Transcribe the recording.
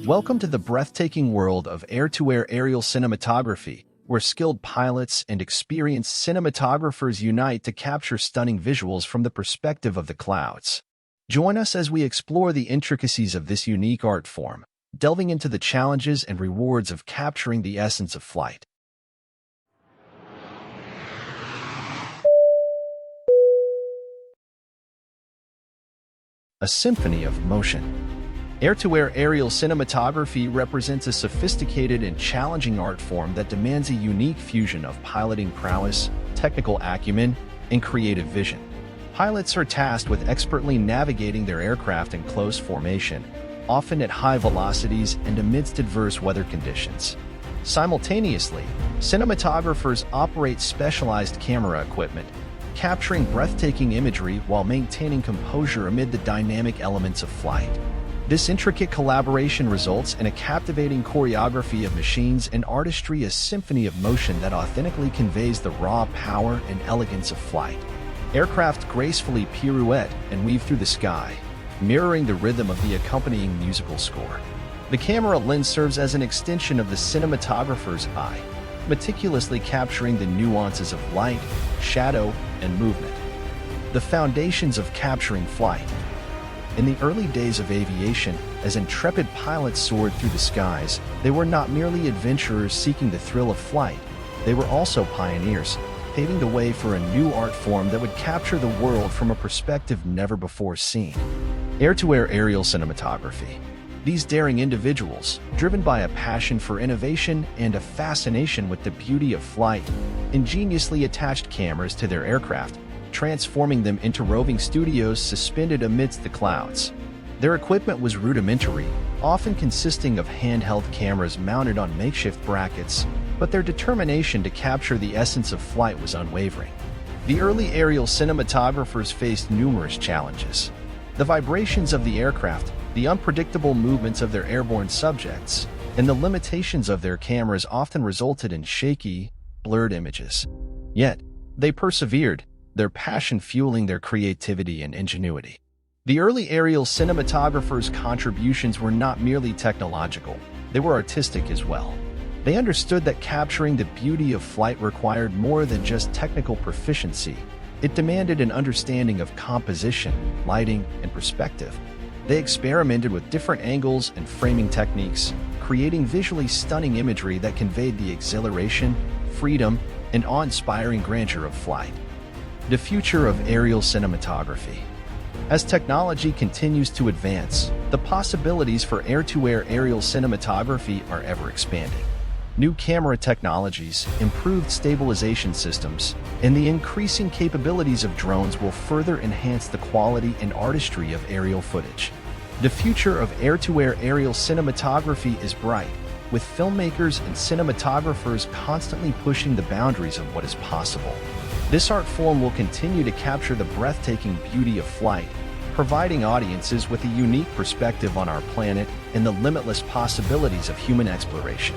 Welcome to the breathtaking world of air-to-air aerial cinematography, where skilled pilots and experienced cinematographers unite to capture stunning visuals from the perspective of the clouds. Join us as we explore the intricacies of this unique art form, delving into the challenges and rewards of capturing the essence of flight. A symphony of motion. Air-to-air aerial cinematography represents a sophisticated and challenging art form that demands a unique fusion of piloting prowess, technical acumen, and creative vision. Pilots are tasked with expertly navigating their aircraft in close formation, often at high velocities and amidst adverse weather conditions. Simultaneously, cinematographers operate specialized camera equipment, capturing breathtaking imagery while maintaining composure amid the dynamic elements of flight. This intricate collaboration results in a captivating choreography of machines and artistry, a symphony of motion that authentically conveys the raw power and elegance of flight. Aircraft gracefully pirouette and weave through the sky, mirroring the rhythm of the accompanying musical score. The camera lens serves as an extension of the cinematographer's eye, meticulously capturing the nuances of light, shadow, and movement. The foundations of capturing flight. In the early days of aviation, as intrepid pilots soared through the skies, they were not merely adventurers seeking the thrill of flight, they were also pioneers, paving the way for a new art form that would capture the world from a perspective never before seen. Air-to-air aerial cinematography. These daring individuals, driven by a passion for innovation and a fascination with the beauty of flight, ingeniously attached cameras to their aircraft, transforming them into roving studios suspended amidst the clouds. Their equipment was rudimentary, often consisting of handheld cameras mounted on makeshift brackets, but their determination to capture the essence of flight was unwavering. The early aerial cinematographers faced numerous challenges. The vibrations of the aircraft, the unpredictable movements of their airborne subjects, and the limitations of their cameras often resulted in shaky, blurred images. Yet, they persevered, their passion fueling their creativity and ingenuity. The early aerial cinematographers' contributions were not merely technological, they were artistic as well. They understood that capturing the beauty of flight required more than just technical proficiency. It demanded an understanding of composition, lighting, and perspective. They experimented with different angles and framing techniques, creating visually stunning imagery that conveyed the exhilaration, freedom, and awe-inspiring grandeur of flight. The future of aerial cinematography. As technology continues to advance, the possibilities for air-to-air aerial cinematography are ever expanding. New camera technologies, improved stabilization systems, and the increasing capabilities of drones will further enhance the quality and artistry of aerial footage. The future of air-to-air aerial cinematography is bright, with filmmakers and cinematographers constantly pushing the boundaries of what is possible. This art form will continue to capture the breathtaking beauty of flight, providing audiences with a unique perspective on our planet and the limitless possibilities of human exploration.